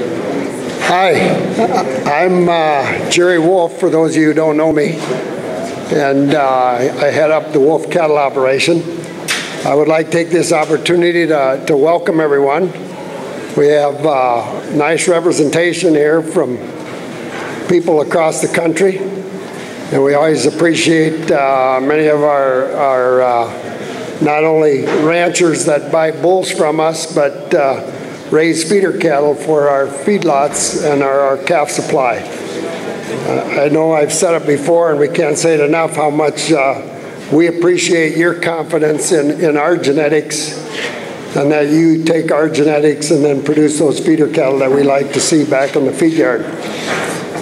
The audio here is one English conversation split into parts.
Hi, I'm Jerry Wulf, for those of you who don't know me, and I head up the Wulf cattle operation. I would like to take this opportunity to welcome everyone. We have nice representation here from people across the country, and we always appreciate many of our not only ranchers that buy bulls from us, but raise feeder cattle for our feedlots and our calf supply. I know I've said it before, and we can't say it enough, how much we appreciate your confidence in our genetics, and that you take our genetics and then produce those feeder cattle that we like to see back in the feed yard.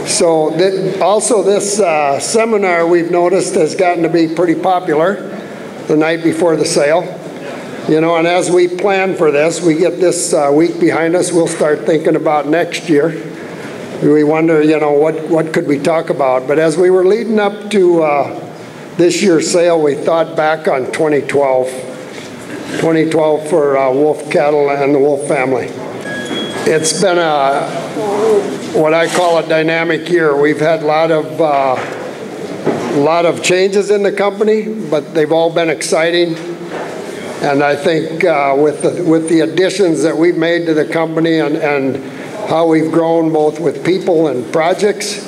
So also this seminar, we've noticed, has gotten to be pretty popular the night before the sale. You know, and as we plan for this, we get this week behind us, we'll start thinking about next year. We wonder, you know, what could we talk about? But as we were leading up to this year's sale, we thought back on 2012. 2012 for Wulf cattle and the Wulf family. It's been what I call a dynamic year. We've had a lot of changes in the company, but they've all been exciting. And I think with the additions that we've made to the company and how we've grown both with people and projects,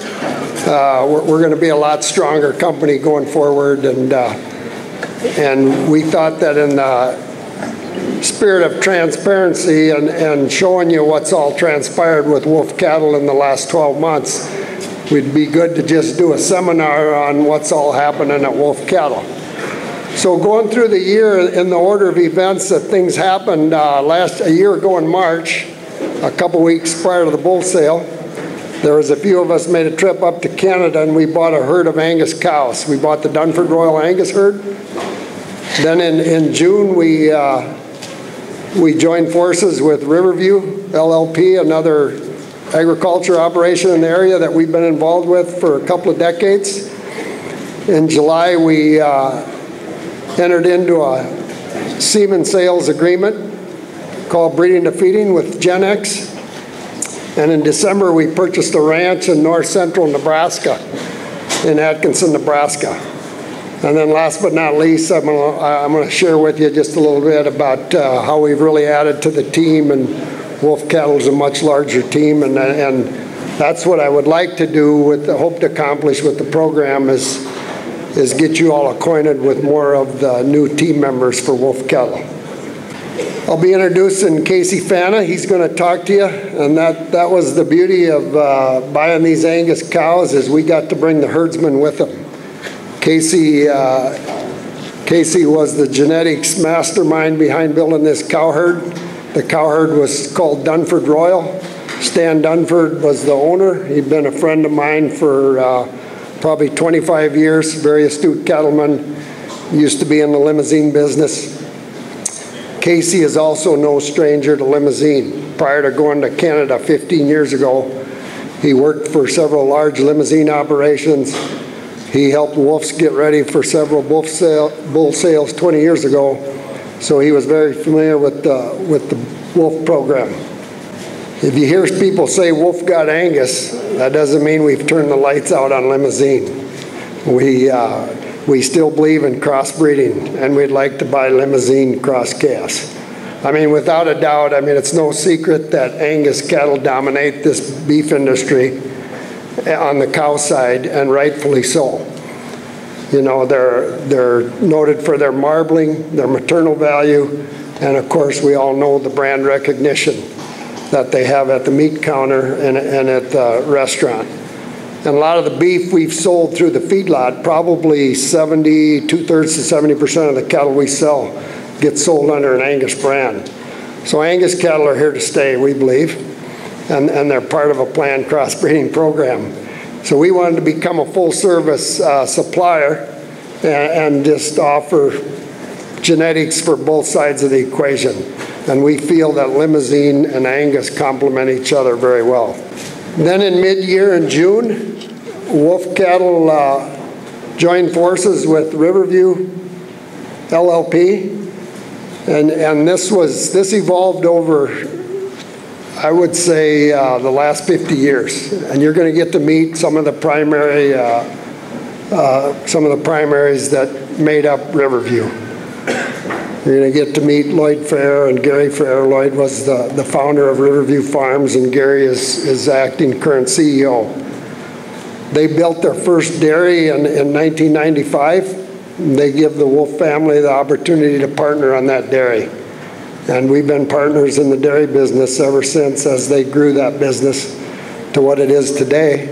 we're going to be a lot stronger company going forward. And we thought that in the spirit of transparency and showing you what's all transpired with Wulf cattle in the last 12 months, we'd be good to just do a seminar on what's all happening at Wulf cattle. So going through the year in the order of events that things happened, a year ago in March, a couple weeks prior to the bull sale, there was a few of us made a trip up to Canada, and we bought a herd of Angus cows. We bought the Dunford Royal Angus herd. Then in June, we joined forces with Riverview LLP, another agriculture operation in the area that we've been involved with for a couple of decades. In July, we entered into a semen sales agreement called Breeding to Feeding with Gen X. And in December, we purchased a ranch in north central Nebraska, in Atkinson, Nebraska. And then last but not least, I'm going to share with you just a little bit about how we've really added to the team, and Wulf cattle is a much larger team, and that's what I would like to do, with the hope to accomplish with the program, is get you all acquainted with more of the new team members for Wulf cattle. I'll be introducing Casey Fana. He's going to talk to you, and that was the beauty of buying these Angus cows, is we got to bring the herdsman with them. Casey was the genetics mastermind behind building this cow herd. The cow herd was called Dunford Royal. Stan Dunford was the owner. He'd been a friend of mine for probably 25 years, very astute cattleman, used to be in the limousine business. Casey is also no stranger to limousine. Prior to going to Canada 15 years ago, he worked for several large limousine operations. He helped Wulfs get ready for several bull sales 20 years ago, so he was very familiar with the Wulf program. If you hear people say Wulf got Angus, that doesn't mean we've turned the lights out on limousine. We still believe in crossbreeding, and we'd like to buy limousine cross calves. I mean, without a doubt, I mean, it's no secret that Angus cattle dominate this beef industry on the cow side, and rightfully so. You know, they're noted for their marbling, their maternal value, and of course we all know the brand recognition that they have at the meat counter and at the restaurant. And a lot of the beef we've sold through the feedlot, probably 2/3 to 70% of the cattle we sell get sold under an Angus brand. So Angus cattle are here to stay, we believe, and they're part of a planned crossbreeding program. So we wanted to become a full-service supplier and just offer genetics for both sides of the equation. And we feel that limousine and Angus complement each other very well. Then in mid-year in June, Wulf cattle joined forces with Riverview LLP, and this evolved over I would say the last 50 years. And you're going to get to meet some of the primaries that made up Riverview. You're going to get to meet Lloyd Fair and Gary Fair. Lloyd was the founder of Riverview Farms, and Gary is acting current CEO. They built their first dairy in 1995. They give the Wulf family the opportunity to partner on that dairy. And we've been partners in the dairy business ever since, as they grew that business to what it is today.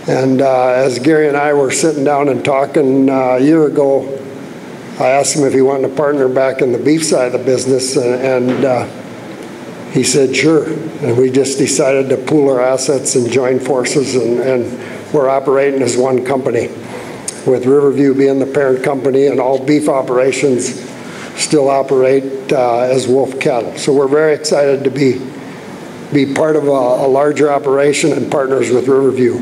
And as Gary and I were sitting down and talking a year ago, I asked him if he wanted to partner back in the beef side of the business, and he said sure. And we just decided to pool our assets and join forces, and we're operating as one company, with Riverview being the parent company, and all beef operations still operate as Wulf Cattle. So we're very excited to be part of a larger operation and partners with Riverview.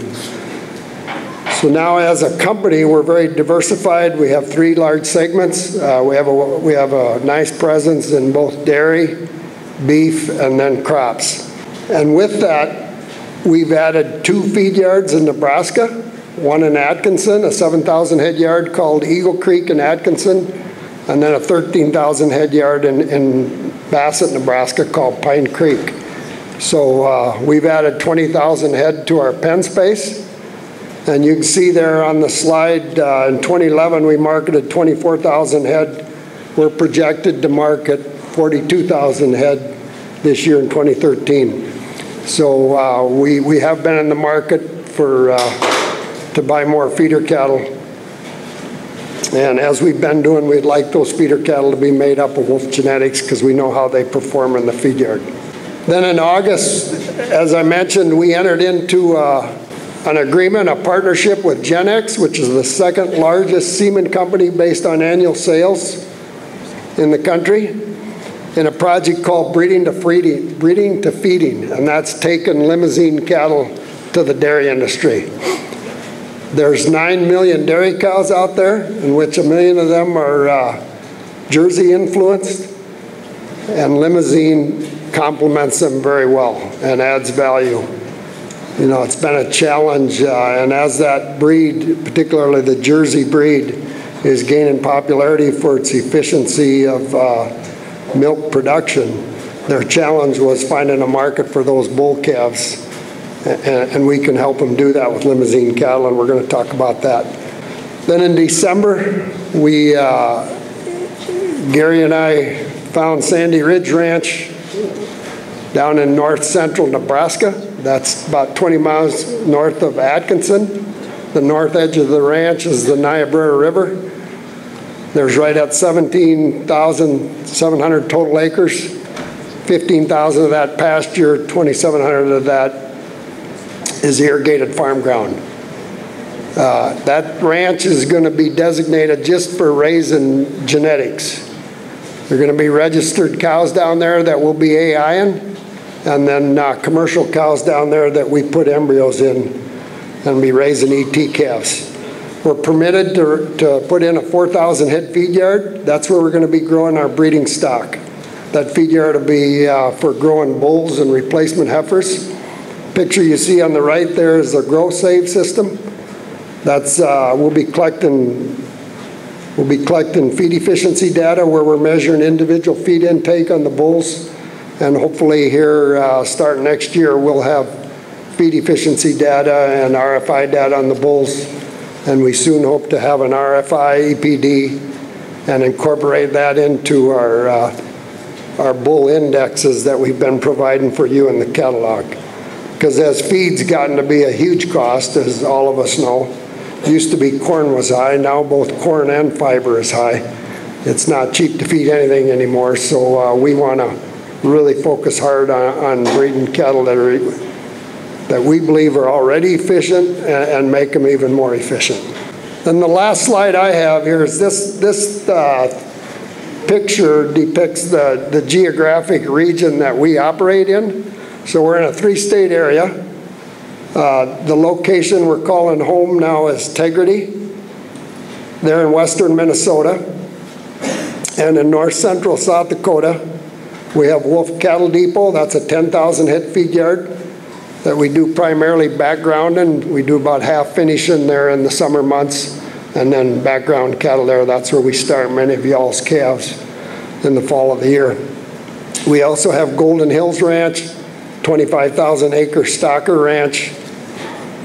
So now as a company, we're very diversified. We have 3 large segments. We have a nice presence in both dairy, beef, and then crops. And with that, we've added 2 feed yards in Nebraska, one in Atkinson, a 7,000 head yard called Eagle Creek in Atkinson, and then a 13,000 head yard in Bassett, Nebraska called Pine Creek. So we've added 20,000 head to our pen space. And you can see there on the slide, in 2011, we marketed 24,000 head. We're projected to market 42,000 head this year in 2013. So we have been in the market to buy more feeder cattle. And as we've been doing, we'd like those feeder cattle to be made up of Wulf genetics, because we know how they perform in the feed yard. Then in August, as I mentioned, we entered into an agreement, a partnership with Gen-X, which is the 2nd largest semen company based on annual sales in the country, in a project called Breeding to Feeding, and that's taken limousine cattle to the dairy industry. There's 9 million dairy cows out there, in which 1 million of them are Jersey influenced, and limousine complements them very well and adds value. You know, it's been a challenge, and as that breed, particularly the Jersey breed, is gaining popularity for its efficiency of milk production, their challenge was finding a market for those bull calves, and we can help them do that with limousine cattle, and we're going to talk about that. Then in December, Gary and I found Sandy Ridge Ranch down in north central Nebraska. That's about 20 miles north of Atkinson. The north edge of the ranch is the Niobrara River. There's right at 17,700 total acres. 15,000 of that pasture, 2,700 of that is irrigated farm ground. That ranch is going to be designated just for raising genetics. There are going to be registered cows down there that will be AIing, and then commercial cows down there that we put embryos in and be raising ET calves. We're permitted to put in a 4,000 head feed yard. That's where we're going to be growing our breeding stock. That feed yard will be for growing bulls and replacement heifers. Picture you see on the right there is the Grow Save system. That's we'll be collecting feed efficiency data where we're measuring individual feed intake on the bulls. And hopefully here, starting next year, we'll have feed efficiency data and RFI data on the bulls. And we soon hope to have an RFI EPD and incorporate that into our bull indexes that we've been providing for you in the catalog. Because as feed's gotten to be a huge cost, as all of us know, it used to be corn was high, now both corn and fiber is high. It's not cheap to feed anything anymore, so we want to really focus hard on breeding cattle that we believe are already efficient and make them even more efficient. Then the last slide I have here is this picture depicts the geographic region that we operate in. So we're in a 3-state area. The location we're calling home now is Tegrity. They're in western Minnesota. And in north central South Dakota, We have Wulf Cattle Depot, that's a 10,000 head feed yard that we do primarily backgrounding. We do about half finishing there in the summer months, and then background cattle there. That's where we start many of y'all's calves in the fall of the year. We also have Golden Hills Ranch, 25,000 acre stocker ranch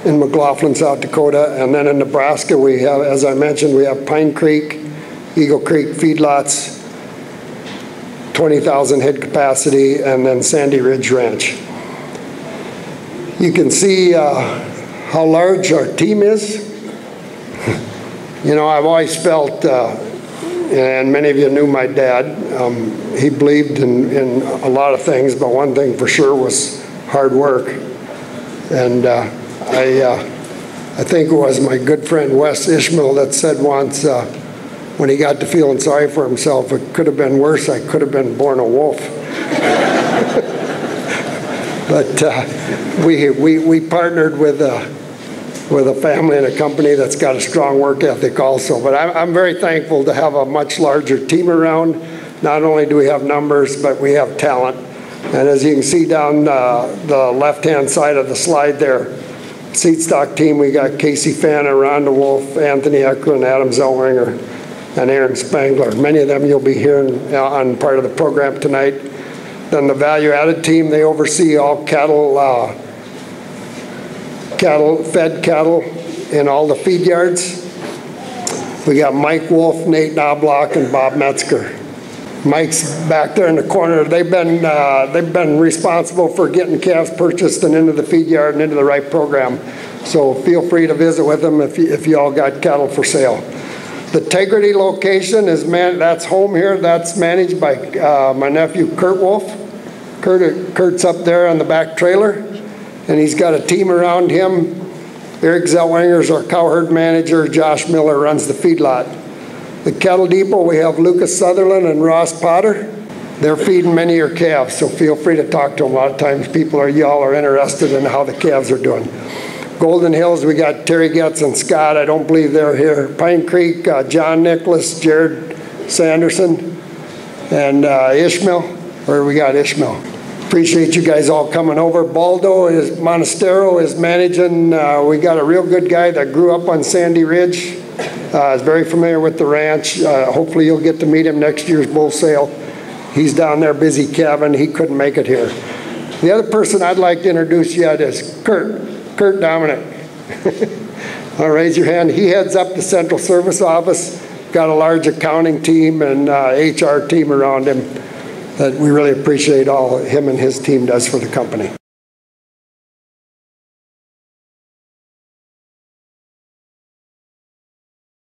in McLaughlin, South Dakota. And then in Nebraska, we have, as I mentioned, we have Pine Creek, Eagle Creek feedlots, 20,000 head capacity, and then Sandy Ridge Ranch. You can see how large our team is. You know, I've always felt, and many of you knew my dad, he believed in a lot of things, but one thing for sure was hard work. And I think it was my good friend Wes Ishmael that said once, when he got to feeling sorry for himself, it could have been worse, I could have been born a wolf. But we partnered with a family and a company that's got a strong work ethic also. But I'm very thankful to have a much larger team around. Not only do we have numbers, but we have talent. And as you can see down the left-hand side of the slide there, seed stock team, we got Casey Fanna, Rhonda Wolf, Anthony Eklund, Adam Zellweger, and Aaron Spangler. Many of them you'll be hearing on part of the program tonight. Then the value-added team, they oversee all fed cattle in all the feed yards. We got Mike Wolf, Nate Knobloch, and Bob Metzger. Mike's back there in the corner. They've been responsible for getting calves purchased and into the feed yard and into the right program. So feel free to visit with them if you all got cattle for sale. The Tegrity location is that's home here. That's managed by my nephew Kurt Wolf. Kurt's up there on the back trailer, and he's got a team around him. Eric Zellweger is our cow herd manager. Josh Miller runs the feedlot. The cattle depot, we have Lucas Sutherland and Ross Potter. They're feeding many of your calves, so feel free to talk to them. A lot of times y'all are interested in how the calves are doing. Golden Hills, we got Terry Getz and Scott. I don't believe they're here. Pine Creek, John Nicholas, Jared Sanderson, and Ishmael. Where we got Ishmael. Appreciate you guys all coming over. Baldo Monastero is managing. We got a real good guy that grew up on Sandy Ridge. Is very familiar with the ranch. Hopefully you'll get to meet him next year's bull sale. He's down there busy calving. He couldn't make it here. The other person I'd like to introduce yet is Kurt Dominic. I'll raise your hand. He heads up the Central Service Office. Got a large accounting team and HR team around him that we really appreciate all him and his team does for the company.